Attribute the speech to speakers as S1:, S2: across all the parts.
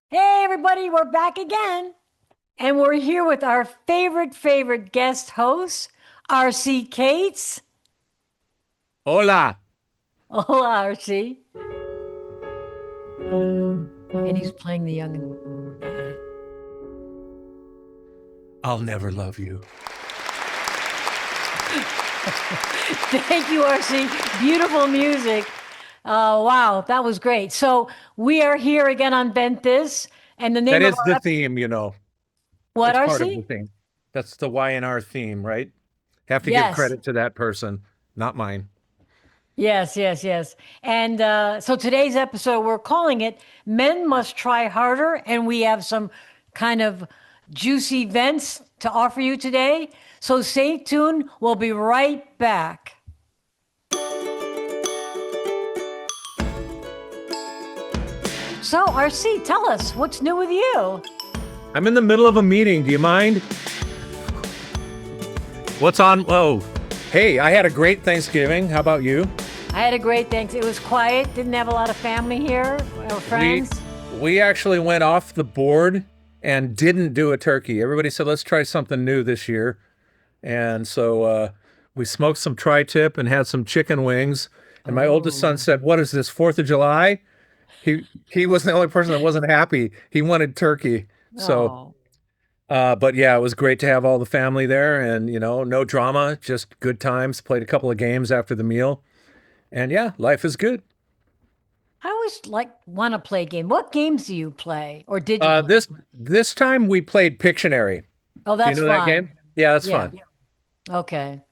S1: Hey, everybody, we're back again. And we're here with our favorite guest host, RC Cates.
S2: Hola.
S1: Hola, RC. And he's playing the young.
S2: I'll never love you.
S1: Thank you, RC. Beautiful music. Wow, that was great. So we are here again on Ventthis. And the
S2: That
S1: name of
S2: is
S1: our
S2: the theme.
S1: what,
S2: It's part of the
S1: RC?
S2: theme. That's the YNR theme, right? Have to give
S1: Yes.
S2: credit to that person, not mine.
S1: Yes. And so today's episode, we're calling it Men Must Try Harder. And we have some kind of juicy vents to offer you today. So stay tuned. We'll be right back. So, RC, tell us what's new with you?
S2: I'm in the middle of a meeting. Do you mind? What's on? Oh, hey, I had a great Thanksgiving. How about you?
S1: I had a great thanks. It was quiet, didn't have a lot of family here or
S2: We
S1: friends.
S2: we actually went off the board and didn't do a turkey. Everybody said let's try something new this year, and so we smoked some tri-tip and had some chicken wings. And my oldest son
S1: Oh,
S2: said, "What is this, 4th of July?" He was the only person that wasn't happy. He wanted turkey. So,
S1: oh.
S2: but yeah, it was great to have all the family there, and no drama, just good times. Played a couple of games after the meal, and yeah, life is good.
S1: I always like want to play a game. What games do you play or did you play?
S2: This time we played Pictionary.
S1: Oh,
S2: Do you
S1: that's
S2: know that
S1: fun.
S2: game? Yeah, that's
S1: Yeah.
S2: fun.
S1: Okay.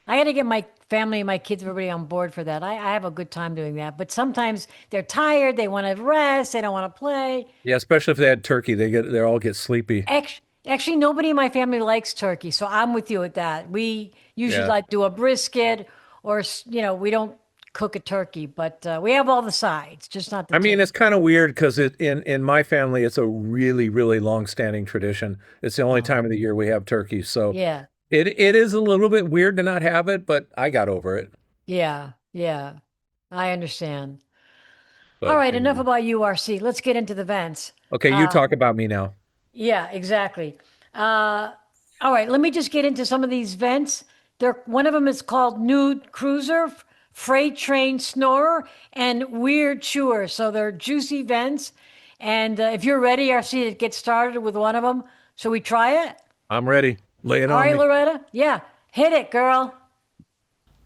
S1: I got to get my family, my kids, everybody on board for that. I have a good time doing that. But sometimes they're tired. They want to rest. They don't want to play.
S2: Yeah, especially if they had turkey, they all get sleepy.
S1: Actually, nobody in my family likes turkey. So I'm with you with that. We usually
S2: Yeah.
S1: like do a brisket or, we don't cook a turkey, but we have all the sides, just not the
S2: I mean,
S1: turkey.
S2: it's kind of weird because in my family, it's a really long-standing tradition. It's the only
S1: Oh,
S2: time of the year we have turkey, so
S1: yeah.
S2: it is a little bit weird to not have it, but I got over it.
S1: Yeah. I understand. All
S2: But
S1: right. Enough
S2: anyway.
S1: about URC. Let's get into the vents.
S2: Okay, you talk about me now.
S1: Yeah, exactly. Uh, all right, let me just get into some of these vents. One of them is called Nude Cruiser, Freight Train Snorer, and Weird Chewer. So they're juicy vents. And if you're ready, I see it get started with one of them. Shall we try it?
S2: I'm ready. Lay it
S1: All
S2: on
S1: right,
S2: me.
S1: Loretta. Yeah, hit it, girl.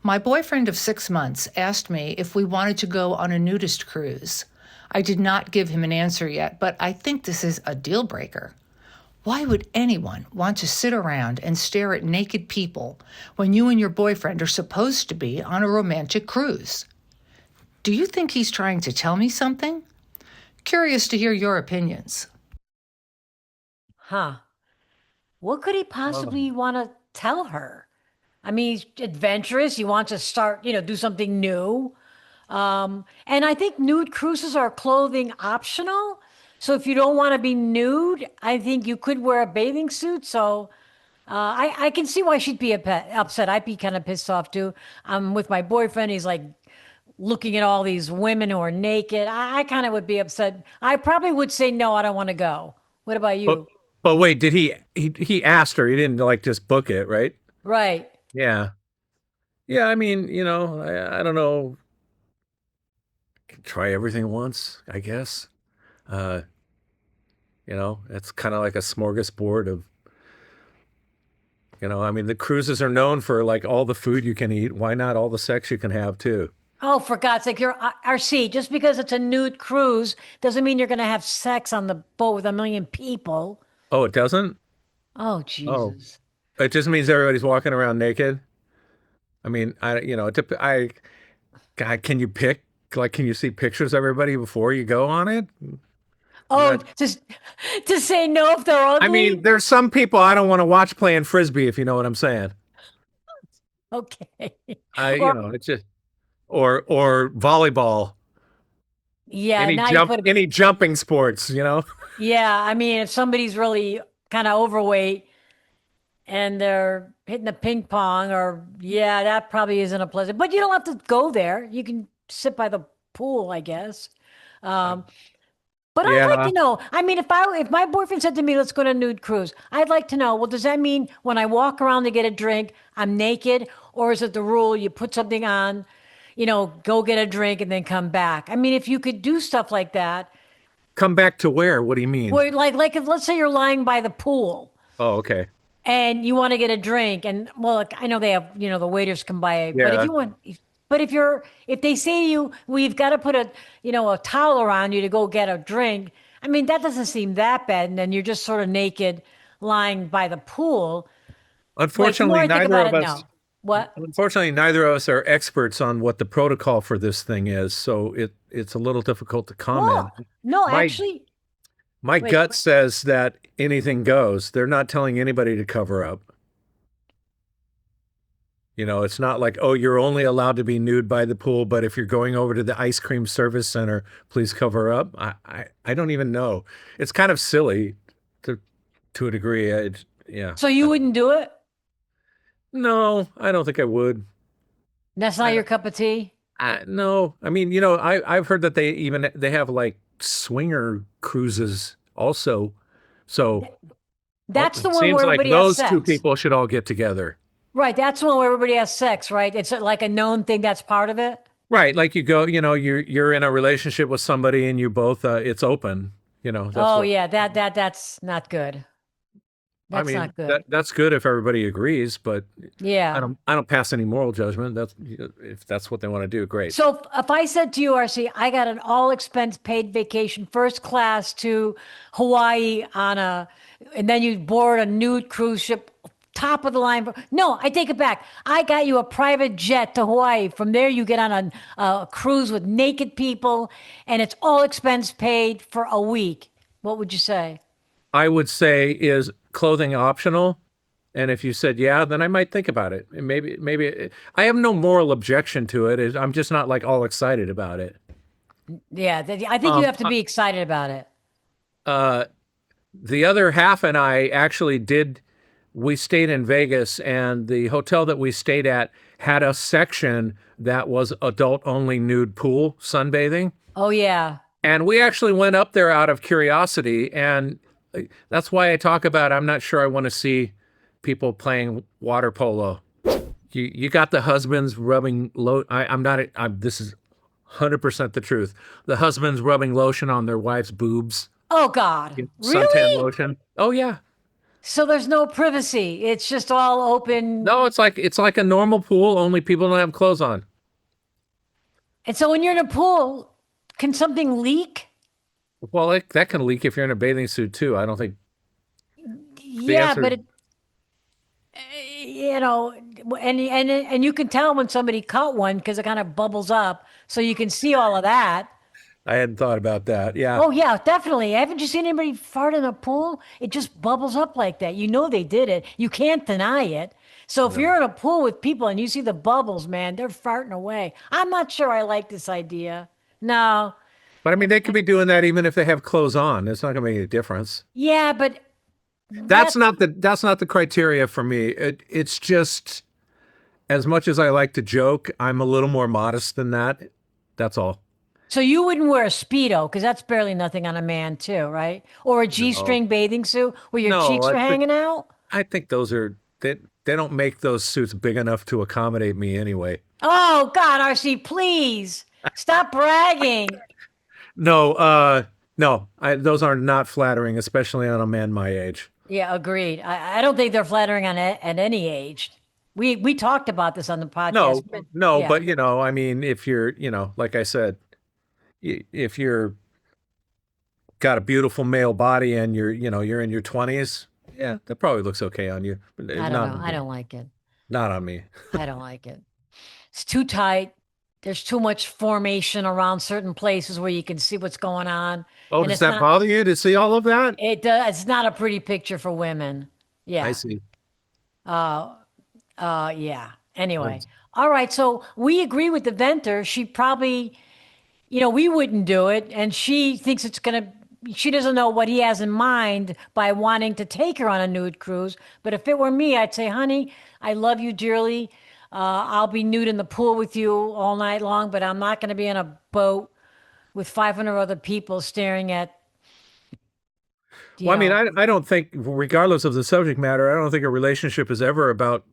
S3: My boyfriend of 6 months asked me if we wanted to go on a nudist cruise. I did not give him an answer yet, but I think this is a deal breaker. Why would anyone want to sit around and stare at naked people when you and your boyfriend are supposed to be on a romantic cruise? Do you think he's trying to tell me something? Curious to hear your opinions.
S1: Huh. What could he
S2: Oh.
S1: possibly want to tell her? I mean, he's adventurous. He wants to start, do something new. And I think nude cruises are clothing optional. So if you don't want to be nude, I think you could wear a bathing suit. So I can see why she'd be upset. I'd be kind of pissed off too. I'm with my boyfriend. He's like looking at all these women who are naked. I kind of would be upset. I probably would say, no, I don't want to go. What about
S2: But
S1: you?
S2: but wait, did he asked her? He didn't like just book it, right?
S1: Right.
S2: Yeah. Yeah, I mean, I don't know. Try everything once, I guess. Uh, it's kind of like a smorgasbord of, I mean, the cruises are known for like all the food you can eat. Why not all the sex you can have too?
S1: Oh, for God's sake, you're RC. Just because it's a nude cruise doesn't mean you're going to have sex on the boat with a million people.
S2: Oh, it doesn't?
S1: Oh,
S2: Oh,
S1: Jesus.
S2: it just means everybody's walking around naked. I mean, God, can you pick? Like, can you see pictures of everybody before you go on it? I'm
S1: Oh,
S2: not.
S1: just to say no if they're
S2: I mean,
S1: ugly?
S2: there's some people I don't want to watch playing frisbee, if you know what I'm saying.
S1: Okay. Or
S2: It's just or volleyball,
S1: yeah, now you put
S2: any jumping sports.
S1: yeah, I mean if somebody's really kind of overweight and they're hitting the ping pong or yeah, that probably isn't a pleasant. But you don't have to go there. You can sit by the pool, I guess.
S2: I,
S1: Um, But I'd like
S2: Yeah,
S1: to know. I mean, if my boyfriend said to me, "Let's go on a nude cruise," I'd like to know. Well, does that mean when I walk around to get a drink, I'm naked, or is it the rule you put something on, go get a drink and then come back? I mean, if you could do stuff like that,
S2: come back to where? What do you mean?
S1: where like if let's say you're lying by the pool
S2: Oh, okay.
S1: and you want to get a drink, and well, like, I know they have, the waiters come by, but
S2: Yeah.
S1: if they say to you, we've got to put a towel around you to go get a drink, I mean, that doesn't seem that bad. And then you're just sort of naked lying by the pool. But the more
S2: Unfortunately,
S1: I think
S2: neither
S1: about
S2: of
S1: it,
S2: us
S1: no. What?
S2: unfortunately neither of us are experts on what the protocol for this thing is, so it's a little difficult to comment.
S1: Well, no,
S2: My
S1: actually,
S2: my
S1: wait.
S2: gut says that anything goes. They're not telling anybody to cover up. It's not like, oh, you're only allowed to be nude by the pool, but if you're going over to the ice cream service center, please cover up. I don't even know. It's kind of silly to to a degree. Yeah.
S1: So you wouldn't do it?
S2: No, I don't think I would.
S1: That's not
S2: I,
S1: your cup of tea?
S2: no, I mean, I've heard that they have like swinger cruises also. So
S1: That's the
S2: it
S1: one
S2: seems
S1: where
S2: like
S1: everybody has
S2: those two
S1: sex.
S2: people should all get together.
S1: Right. That's the one where everybody has sex, right? It's like a known thing that's part of it.
S2: Right, like you go, you're in a relationship with somebody and you both it's open. That's
S1: Oh
S2: what
S1: yeah, that's not good.
S2: I
S1: That's
S2: mean.
S1: not good.
S2: That's good if everybody agrees, but
S1: Yeah.
S2: I don't pass any moral judgment. That's if that's what they want to do, great.
S1: So if I said to you, RC, I got an all expense paid vacation, first class to Hawaii and then you board a nude cruise ship, top of the line. No, I take it back. I got you a private jet to Hawaii. From there, you get on a cruise with naked people, and it's all expense paid for a week. What would you say?
S2: I would say is clothing optional, and if you said yeah, then I might think about it. And maybe I have no moral objection to it. I'm just not like all excited about it.
S1: Yeah, I think you have to
S2: I-
S1: be excited about it.
S2: the other half and I actually did. We stayed in Vegas, and the hotel that we stayed at had a section that was adult only nude pool sunbathing.
S1: Oh, yeah.
S2: And we actually went up there out of curiosity. And that's why I talk about I'm not sure I want to see people playing water polo. You got the husbands rubbing I'm not this is 100% the truth. The husbands rubbing lotion on their wife's boobs,
S1: Oh, God.
S2: suntan
S1: Really?
S2: lotion. Oh yeah.
S1: So there's no privacy. It's just all open.
S2: No, it's like a normal pool, only people don't have clothes on.
S1: And so when you're in a pool, can something leak?
S2: Well, that can leak if you're in a bathing suit too. I don't think the
S1: Yeah,
S2: answer.
S1: but you know, and you can tell when somebody cut one because it kind of bubbles up, so you can see all of that.
S2: I hadn't thought about that. Yeah.
S1: Oh yeah, definitely. Haven't you seen anybody fart in a pool? It just bubbles up like that. You know they did it. You can't deny it. So if you're in a pool with people and you see the bubbles, man, they're farting away. I'm not sure I like this idea. No.
S2: But I mean, they could be doing that even if they have clothes on. It's not going to make any difference.
S1: Yeah, but
S2: That's
S1: that's
S2: not the criteria for me. It's just as much as I like to joke, I'm a little more modest than that. That's all.
S1: so you wouldn't wear a Speedo because that's barely nothing on a man too, right? Or a
S2: No,
S1: G-string bathing suit where your
S2: no.
S1: cheeks
S2: I
S1: are
S2: think
S1: hanging out?
S2: I think those are they don't make those suits big enough to accommodate me anyway.
S1: Oh God, RC, please stop bragging.
S2: No, no. Those are not flattering, especially on a man my age.
S1: Yeah, agreed. I don't think they're flattering at any age. We talked about this on the podcast,
S2: No,
S1: but
S2: no.
S1: yeah.
S2: But I mean, if you're, like I said, if you're got a beautiful male body and you're in your 20s, yeah, that probably looks okay on you. But
S1: I don't
S2: not
S1: know.
S2: on
S1: I
S2: me.
S1: don't like it.
S2: Not on me.
S1: I don't like it. It's too tight. There's too much formation around certain places where you can see what's going on,
S2: Oh,
S1: and
S2: does that bother you to see all of that?
S1: it's not a pretty picture for women.
S2: I
S1: Yeah.
S2: see.
S1: Yeah. Anyway.
S2: That's-
S1: All right. So we agree with the venter. She probably, we wouldn't do it. And she thinks she doesn't know what he has in mind by wanting to take her on a nude cruise. But if it were me, I'd say, honey, I love you dearly. I'll be nude in the pool with you all night long, but I'm not going to be in a boat with 500 other people staring at You
S2: Well, I mean,
S1: know,
S2: I don't think, regardless of the subject matter, I don't think a relationship is ever about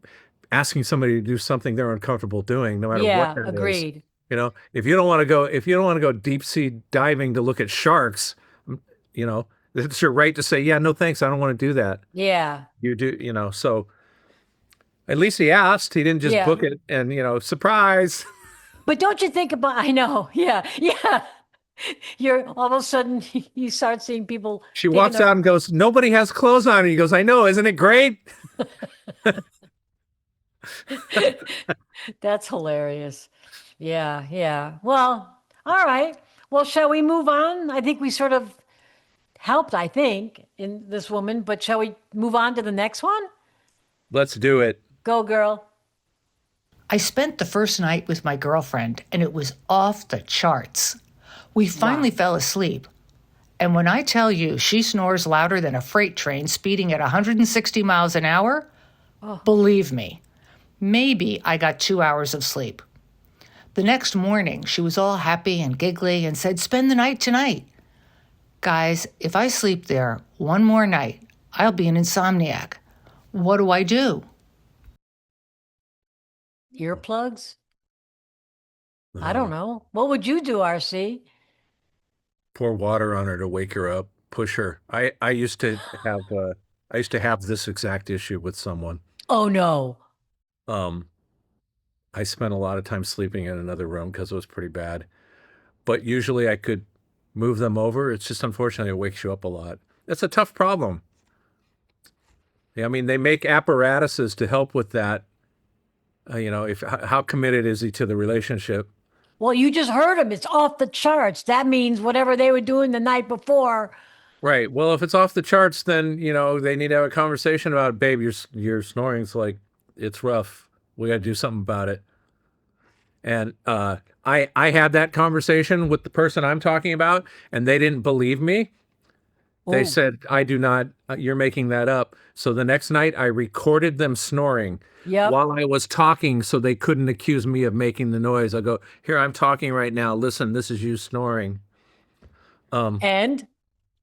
S2: asking somebody to do something they're uncomfortable doing, no matter what
S1: yeah,
S2: that is.
S1: agreed.
S2: If you don't want to go deep sea diving to look at sharks, you know, it's your right to say, yeah, no, thanks, I don't want to do that.
S1: Yeah,
S2: You do, so at least he asked. He didn't just
S1: yeah.
S2: book it and, surprise.
S1: But don't you think about, I know, yeah, yeah. You're all of a sudden you start seeing people
S2: She
S1: taking
S2: walks
S1: their,
S2: out and goes, nobody has clothes on. And he goes, I know, isn't it great?
S1: that's hilarious. Yeah, yeah. Well, all right. Well, shall we move on? I think we sort of helped, I think, in this woman, but shall we move on to the next one?
S2: Let's do it.
S1: Go, girl.
S3: I spent the first night with my girlfriend, and it was off the charts. We finally
S1: Wow.
S3: fell asleep. And when I tell you she snores louder than a freight train speeding at 160 miles an hour,
S1: Oh,
S3: believe me, maybe I got 2 hours of sleep. The next morning, she was all happy and giggly and said, "Spend the night tonight." Guys, if I sleep there one more night, I'll be an insomniac. What do I do?
S1: earplugs? I don't
S2: Uh,
S1: know. What would you do, RC?
S2: Pour water on her to wake her up, push her. I used to have this exact issue with someone.
S1: Oh, no.
S2: Um, I spent a lot of time sleeping in another room because it was pretty bad. But usually I could move them over. It's just unfortunately it wakes you up a lot. It's a tough problem. Yeah, I mean, they make apparatuses to help with that. If how committed is he to the relationship?
S1: Well, you just heard him. It's off the charts. That means whatever they were doing the night before.
S2: Right. Well, if it's off the charts, then they need to have a conversation about, it. Babe, you're snoring. It's like it's rough. We got to do something about it. And I had that conversation with the person I'm talking about, and they didn't believe me. They
S1: Oh,
S2: said, I do not, you're making that up. So the next night I recorded them snoring
S1: yep.
S2: while I was talking so they couldn't accuse me of making the noise. I go, here, I'm talking right now. Listen, this is you snoring.
S1: And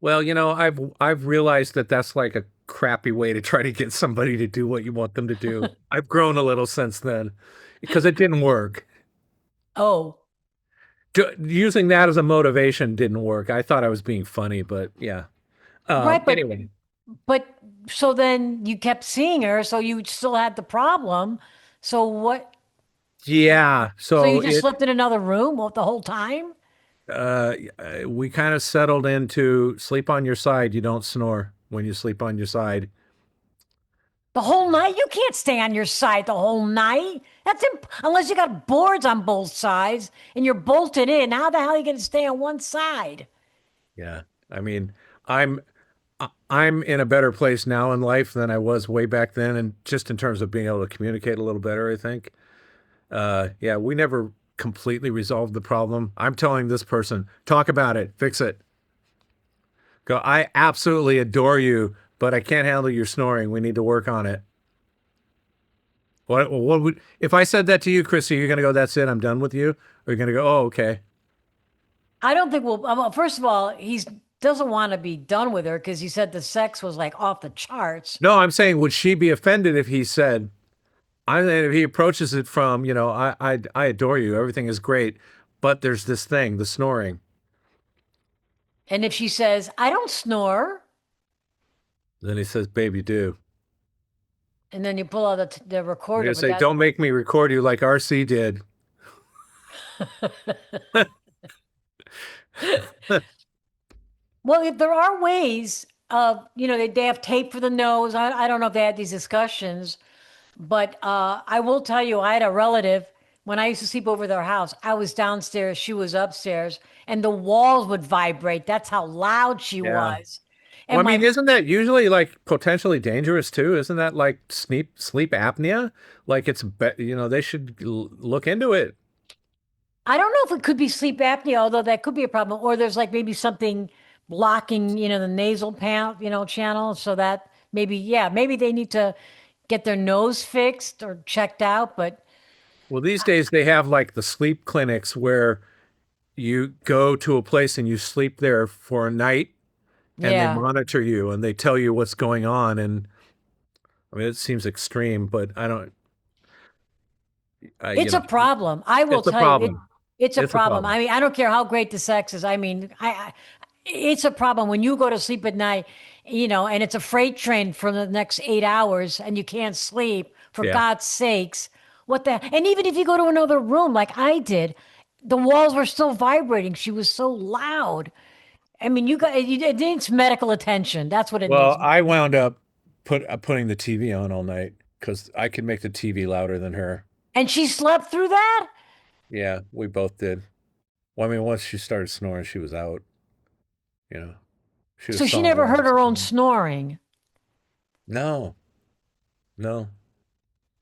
S2: Well, I've realized that that's like a crappy way to try to get somebody to do what you want them to do. I've grown a little since then because it didn't work.
S1: oh,
S2: Using that as a motivation didn't work. I thought I was being funny, but yeah.
S1: right.
S2: Anyway,
S1: But so then you kept seeing her, so you still had the problem. So what?
S2: yeah.
S1: So you
S2: So
S1: just slept in another room the whole time?
S2: uh, we kind of settled into sleep on your side. You don't snore when you sleep on your side.
S1: The whole night? You can't stay on your side the whole night. Unless you got boards on both sides and you're bolted in. How the hell are you going to stay on one side?
S2: Yeah. I mean, I'm I'm in a better place now in life than I was way back then, and just in terms of being able to communicate a little better, I think. Yeah, we never completely resolved the problem. I'm telling this person, talk about it, fix it. Go, I absolutely adore you, but I can't handle your snoring. We need to work on it. What would if I said that to you, Chrissy? You're gonna go, that's it, I'm done with you, or you're gonna go, oh, okay.
S1: I don't think well, first of all, he doesn't want to be done with her because he said the sex was like off the charts.
S2: No, I'm saying, would she be offended if he said, if he approaches it from, I adore you, everything is great, but there's this thing, the snoring.
S1: And if she says, I don't snore,
S2: Then he says, babe, you do.
S1: and then you pull out the
S2: You're
S1: recorder,
S2: gonna
S1: but
S2: say,
S1: that,
S2: don't make me record you like RC did.
S1: well, if there are ways of, they have tape for the nose. I don't know if they had these discussions, but I will tell you, I had a relative when I used to sleep over their house. I was downstairs, she was upstairs, and the walls would vibrate. That's how loud she
S2: Yeah.
S1: was.
S2: Well,
S1: And
S2: I mean,
S1: my,
S2: isn't that usually like potentially dangerous too? Isn't that like sleep apnea? Like they should look into it.
S1: I don't know if it could be sleep apnea, although that could be a problem, or there's like maybe something blocking, the nasal pan, channel, so that maybe, yeah, maybe they need to get their nose fixed or checked out. But
S2: Well, these days they have like the sleep clinics where you go to a place and you sleep there for a night and they
S1: Yeah.
S2: monitor you and they tell you what's going on. And I mean, it seems extreme, but I don't,
S1: It's a problem. I will
S2: it's a
S1: tell you,
S2: problem.
S1: it's a
S2: It's a
S1: problem.
S2: problem.
S1: I mean, I don't care how great the sex is. I mean, it's a problem when you go to sleep at night, and it's a freight train for the next 8 hours and you can't sleep, for
S2: Yeah.
S1: God's sakes. What the, and even if you go to another room like I did, the walls were still vibrating. She was so loud. I mean, it needs medical attention. That's what it
S2: Well,
S1: needs.
S2: I wound up putting the TV on all night because I could make the TV louder than her.
S1: And she slept through that?
S2: Yeah, we both did. Well, I mean, once she started snoring, she was out. You know, she was
S1: So she
S2: sawing
S1: never heard
S2: logs.
S1: her own snoring.
S2: No, no.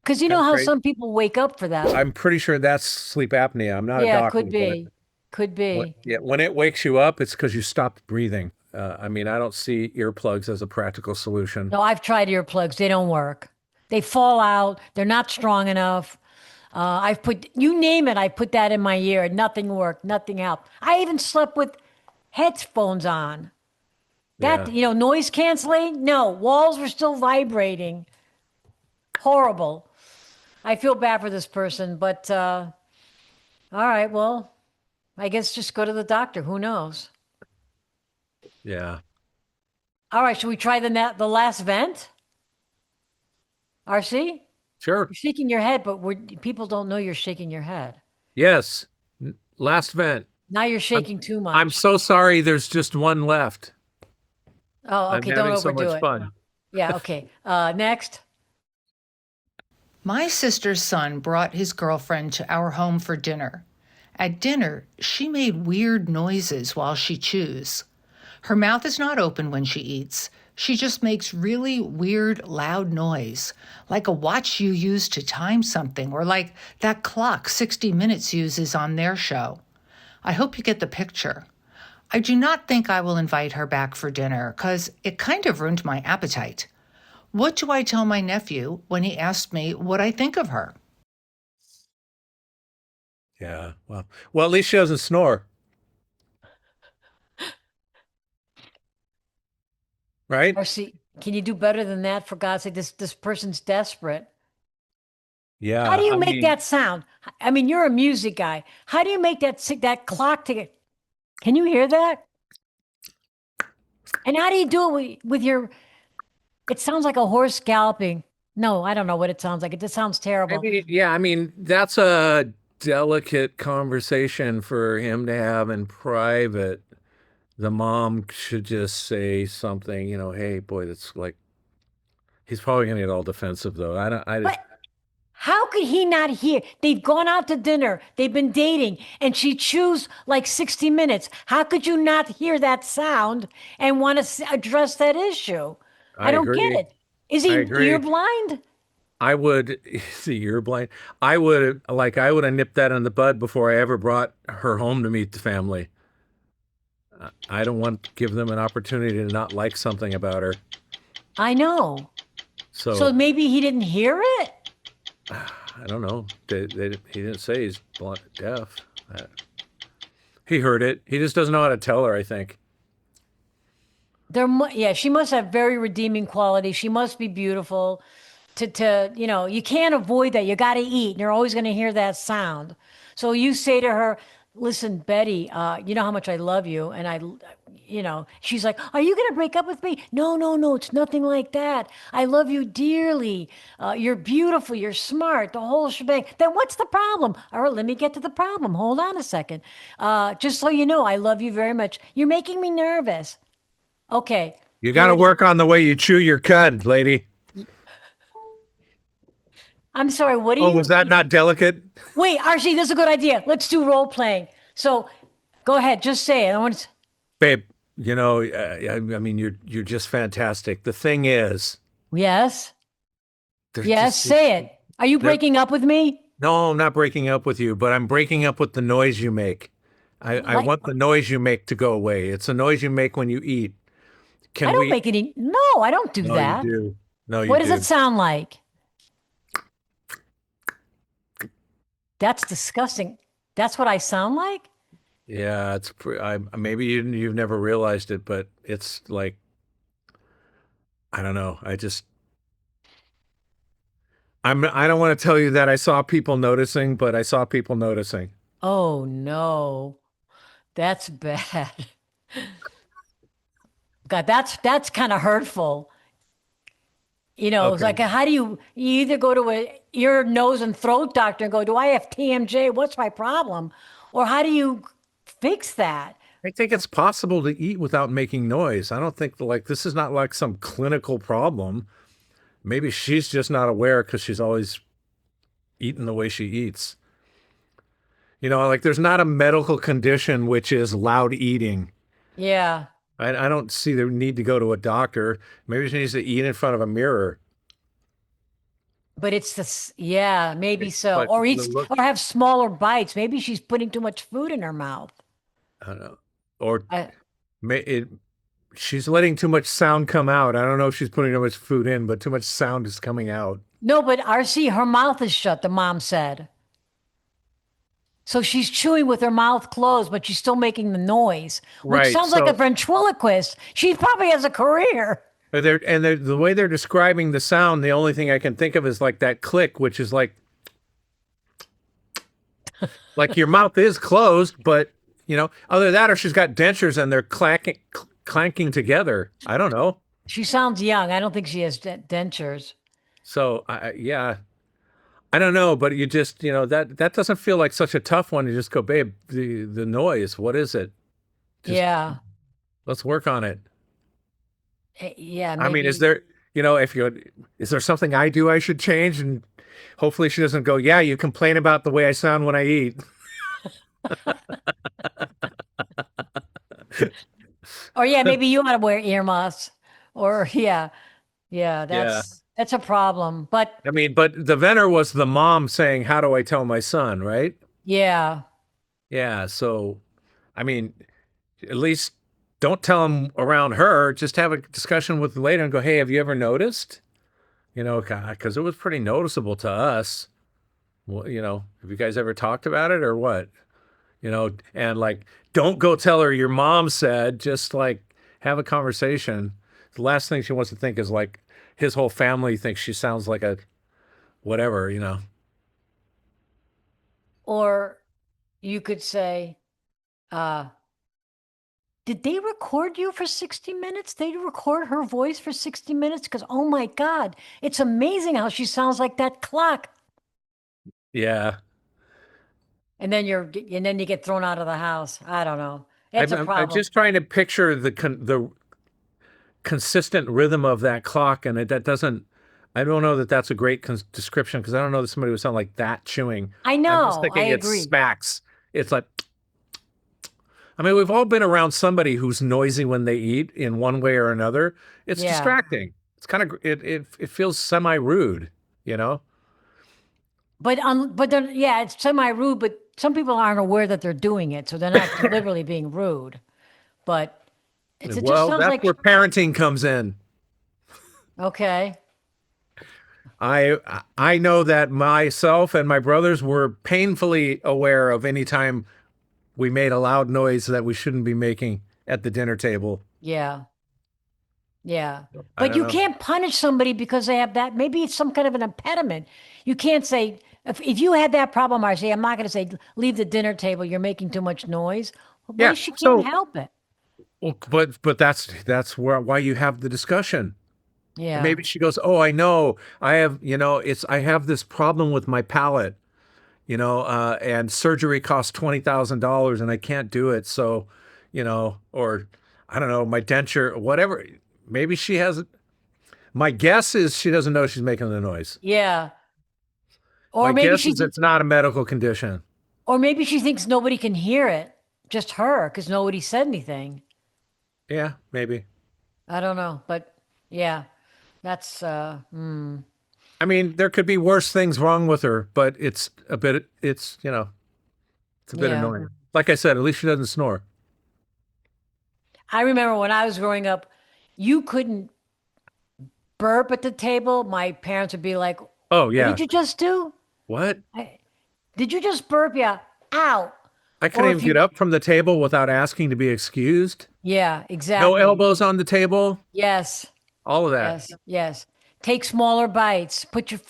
S1: Because you
S2: Kind
S1: know
S2: of
S1: how
S2: crazy.
S1: some people wake up for that.
S2: I'm pretty sure that's sleep apnea. I'm not a
S1: Yeah,
S2: doctor,
S1: could
S2: but
S1: be. Could be.
S2: when it wakes you up, it's because you stopped breathing. I mean, I don't see earplugs as a practical solution.
S1: No, I've tried earplugs. They don't work. They fall out. They're not strong enough. I've put, you name it, I put that in my ear. Nothing worked. Nothing helped. I even slept with headphones on. That,
S2: Yeah,
S1: noise canceling? No, walls were still vibrating. Horrible. I feel bad for this person, but all right, well, I guess just go to the doctor. Who knows?
S2: yeah,
S1: All right, should we try the last vent? RC?
S2: sure.
S1: You're shaking your head, but people don't know you're shaking your head.
S2: Yes. Last vent.
S1: Now you're
S2: I'm,
S1: shaking too
S2: I'm
S1: much.
S2: so sorry. There's just one left.
S1: Oh,
S2: I'm
S1: okay, don't
S2: having so
S1: overdo
S2: much
S1: it.
S2: fun.
S1: Yeah, okay. Next.
S3: My sister's son brought his girlfriend to our home for dinner. At dinner, she made weird noises while she chews. Her mouth is not open when she eats. She just makes really weird, loud noise, like a watch you use to time something, or like that clock 60 Minutes uses on their show. I hope you get the picture. I do not think I will invite her back for dinner, because it kind of ruined my appetite. What do I tell my nephew when he asks me what I think of her?
S2: Yeah. Well, at least she doesn't snore, right?
S1: RC, can you do better than that, for God's sake? This person's desperate. How
S2: Yeah.
S1: do you
S2: I
S1: make
S2: mean,
S1: that sound? I mean, you're a music guy. How do you make that clock to get? Can you hear that? And how do you do it with your? It sounds like a horse galloping. No, I don't know what it sounds like. It just sounds terrible.
S2: yeah. I mean, that's a delicate conversation for him to have in private. The mom should just say something, hey, boy, that's like, he's probably going to get all defensive though. I don't, I,
S1: But how could he not hear? They've gone out to dinner. They've been dating, and she chews like 60 minutes. How could you not hear that sound and want to address that issue? I
S2: I
S1: don't get
S2: agree.
S1: it. Is
S2: I
S1: he ear
S2: agree.
S1: blind?
S2: I would, see, you're blind. I would have nipped that in the bud before I ever brought her home to meet the family. I don't want to give them an opportunity to not like something about her.
S1: I know. So
S2: So
S1: maybe he didn't hear it?
S2: I don't know. He didn't say he's deaf. Uh, He heard it. He just doesn't know how to tell her, I think.
S1: Yeah, she must have very redeeming quality. She must be beautiful. You can't avoid that. You got to eat, and you're always going to hear that sound. So you say to her, "Listen, Betty, you know how much I love you," and she's like, "Are you going to break up with me?" No, no, no, it's nothing like that. I love you dearly. You're beautiful. You're smart. The whole shebang. Then what's the problem? All right, let me get to the problem. Hold on a second. Just so you know, I love you very much. You're making me nervous. Okay,
S2: You got
S1: here
S2: to
S1: it is.
S2: work on the way you chew your cud, lady.
S1: I'm sorry, what do
S2: Oh,
S1: you
S2: was that not delicate?
S1: wait, Archie, this is a good idea. Let's do role playing. So go ahead, just say it. I want to,
S2: Babe, I mean, you're just fantastic. The thing is,
S1: yes,
S2: there's
S1: yes,
S2: just
S1: say it. Are you
S2: there.
S1: breaking up with me?
S2: No, I'm not breaking up with you, but I'm breaking up with the noise you make. I
S1: Like,
S2: want the noise you make to go away. It's a noise you make when you eat.
S1: I
S2: Can
S1: don't
S2: we?
S1: make any, no, I don't do
S2: No, you
S1: that.
S2: do. No, you
S1: What does it
S2: do.
S1: sound like? That's disgusting. That's what I sound like?
S2: Yeah, maybe you've never realized it, but it's like I don't know. I don't want to tell you that I saw people noticing, but I saw people noticing.
S1: Oh no, that's bad. God, that's kind of hurtful. It's
S2: Okay.
S1: like how do you either go to a ear, nose, and throat doctor and go, "Do I have TMJ? What's my problem?" Or how do you fix that?
S2: I think it's possible to eat without making noise. I don't think like this is not like some clinical problem. Maybe she's just not aware because she's always eaten the way she eats. Like there's not a medical condition which is loud eating.
S1: Yeah,
S2: I don't see the need to go to a doctor. Maybe she needs to eat in front of a mirror.
S1: but yeah, maybe so.
S2: But
S1: Or
S2: the
S1: eats
S2: look,
S1: or have smaller bites. Maybe she's putting too much food in her mouth.
S2: I don't know. Or
S1: I,
S2: may, it, she's letting too much sound come out. I don't know if she's putting too much food in, but too much sound is coming out.
S1: no, but RC, her mouth is shut, the mom said. So she's chewing with her mouth closed, but she's still making the noise, which
S2: Right.
S1: sounds like a
S2: So
S1: ventriloquist. She probably has a career.
S2: the way they're describing the sound, the only thing I can think of is like that click, which is like your mouth is closed, but other than that, or she's got dentures and they're clanking together. I don't know.
S1: She sounds young. I don't think she has dentures.
S2: So yeah, I don't know, but you just that doesn't feel like such a tough one. You just go, babe, the noise. What is it? Just
S1: Yeah.
S2: let's work on it.
S1: Yeah,
S2: I mean, is
S1: maybe.
S2: there if you is there something I do I should change? And hopefully she doesn't go, yeah, you complain about the way I sound when I eat.
S1: Or yeah, maybe you ought to wear earmuffs. Or yeah, yeah,
S2: Yeah.
S1: that's a problem. But
S2: I mean, but the Venner was the mom saying, how do I tell my son, right?
S1: yeah.
S2: Yeah. So, I mean, at least don't tell him around her. Just have a discussion with later and go, hey, have you ever noticed? Because it was pretty noticeable to us. Well, have you guys ever talked about it or what? And like, don't go tell her your mom said, just like have a conversation. The last thing she wants to think is like his whole family thinks she sounds like a whatever.
S1: Or you could say, uh, did they record you for 60 minutes? They record her voice for 60 minutes? Because, oh my God, it's amazing how she sounds like that clock.
S2: Yeah.
S1: And then you get thrown out of the house. I don't know. It's a
S2: I'm
S1: problem.
S2: just trying to picture the consistent rhythm of that clock, and that doesn't. I don't know that that's a great description because I don't know that somebody would sound like that chewing.
S1: I
S2: I'm just
S1: know. I
S2: thinking it's
S1: agree.
S2: smacks. It's like I mean, we've all been around somebody who's noisy when they eat in one way or another. It's
S1: Yeah.
S2: distracting. It's kind of it feels semi rude, you know.
S1: But then, yeah, it's semi rude, but some people aren't aware that they're doing it. So they're not deliberately being rude. But it just
S2: Well,
S1: sounds
S2: that's
S1: like,
S2: where parenting comes in.
S1: okay.
S2: I I know that myself and my brothers were painfully aware of any time we made a loud noise that we shouldn't be making at the dinner table.
S1: Yeah. Yeah.
S2: I
S1: But
S2: don't
S1: you
S2: know.
S1: can't punish somebody because they have that. Maybe it's some kind of an impediment. You can't say, if you had that problem, Marcy, I'm not going to say, leave the dinner table. You're making too much noise. Well, what
S2: Yeah.
S1: if she can't
S2: So,
S1: help it?
S2: well, but that's why you have the discussion. And
S1: Yeah.
S2: maybe she goes, "Oh, I know. I have this problem with my palate, and surgery costs $20,000 and I can't do it. So, or I don't know, my denture, whatever. Maybe she has My guess is she doesn't know she's making the noise.
S1: Yeah.
S2: My
S1: Or maybe
S2: guess
S1: she,
S2: is it's not a medical condition.
S1: or maybe she thinks nobody can hear it, just her, because nobody said anything.
S2: Yeah, maybe.
S1: I don't know, but yeah, that's
S2: I mean, there could be worse things wrong with her, but it's a bit
S1: yeah.
S2: annoying. Like I said, at least she doesn't snore.
S1: I remember when I was growing up, you couldn't burp at the table. My parents would be like,
S2: Oh,
S1: "What
S2: yeah.
S1: did you just do?
S2: What?
S1: I, did you just burp? Yeah. Ow.
S2: I couldn't
S1: Or
S2: even
S1: if you,
S2: get up from the table without asking to be excused.
S1: yeah,
S2: No
S1: exactly.
S2: elbows on the table.
S1: Yes,
S2: All of that.
S1: yes, yes. Take smaller bites. Put your,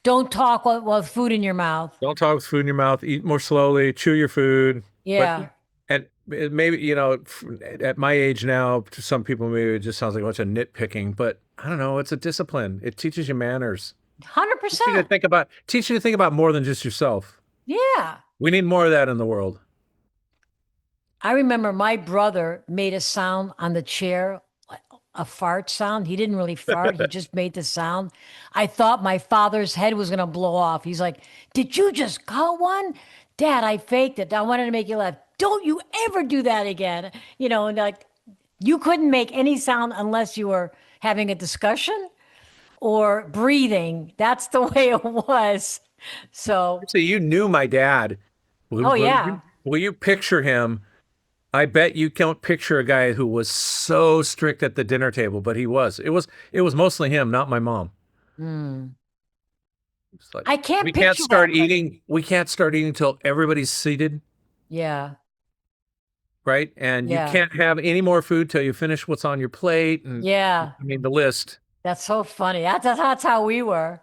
S1: don't talk while food in your mouth.
S2: Don't talk with food in your mouth. Eat more slowly. Chew your food. But
S1: Yeah.
S2: and maybe at my age now, to some people maybe it just sounds like a bunch of nitpicking. But I don't know. It's a discipline. It teaches you manners. Teach you to
S1: 100%.
S2: think about more than just yourself.
S1: Yeah.
S2: We need more of that in the world.
S1: I remember my brother made a sound on the chair, a fart sound. He didn't really fart, he just made the sound. I thought my father's head was going to blow off. He's like, "Did you just call one?" "Dad, I faked it. I wanted to make you laugh." "Don't you ever do that again." And like, you couldn't make any sound unless you were having a discussion or breathing. That's the way it was. So,
S2: So you knew my dad.
S1: oh, yeah.
S2: Will you picture him? I bet you can't picture a guy who was so strict at the dinner table, but he was. It was mostly him, not my mom. It's like
S1: I can't
S2: we can't
S1: picture that,
S2: start
S1: but
S2: eating. We can't start eating until everybody's seated,
S1: yeah,
S2: right? And you
S1: yeah,
S2: can't have any more food till you finish what's on your plate. And
S1: yeah.
S2: I mean the list.
S1: That's so funny. That's how we were.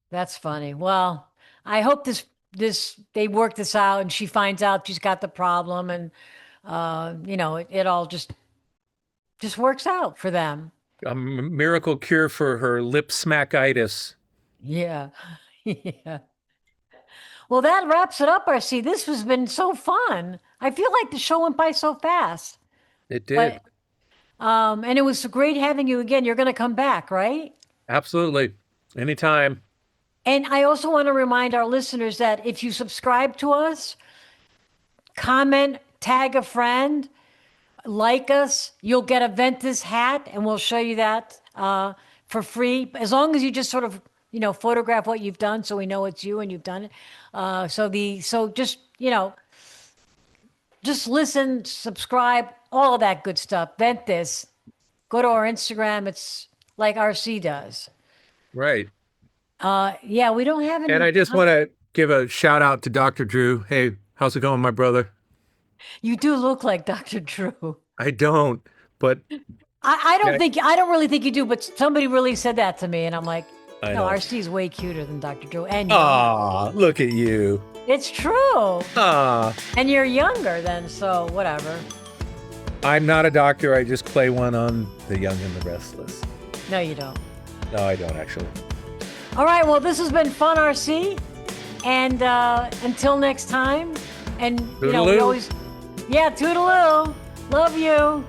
S1: That's funny. Well, I hope this they work this out and she finds out she's got the problem and it all just works out for them.
S2: A miracle cure for her lip smackitis.
S1: Yeah. Yeah. Well, that wraps it up, RC. This has been so fun. I feel like the show went by so fast.
S2: It did.
S1: But and it was great having you again. You're going to come back, right?
S2: Absolutely. Anytime.
S1: And I also want to remind our listeners that if you subscribe to us, comment, tag a friend, like us, you'll get a Ventthis hat, and we'll show you that for free. As long as you just sort of, photograph what you've done, so we know it's you and you've done it. So just just listen, subscribe, all of that good stuff. Ventthis. Go to our Instagram. It's like RC does.
S2: Right.
S1: Yeah, we don't have any.
S2: And I just want to give a shout out to Dr. Drew. Hey, how's it going, my brother?
S1: You do look like Dr. Drew.
S2: I don't, but
S1: I don't
S2: Yeah.
S1: think I don't really think you do, but somebody really said that to me, and I'm like,
S2: I
S1: no,
S2: know.
S1: RC is way cuter than Dr. Drew, and younger.
S2: Aw, look at you.
S1: It's true,
S2: Ah,
S1: and you're younger than so whatever.
S2: I'm not a doctor. I just play one on The Young and the Restless.
S1: No, you don't.
S2: No, I don't actually.
S1: All right, well, this has been fun, RC, and until next time, and we
S2: Toodaloo.
S1: always, toodaloo, love you,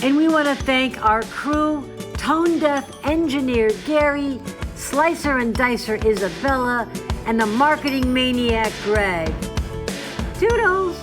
S1: and we want to thank our crew, tone deaf engineer Gary, slicer and dicer Isabella, and the marketing maniac Greg. Toodles.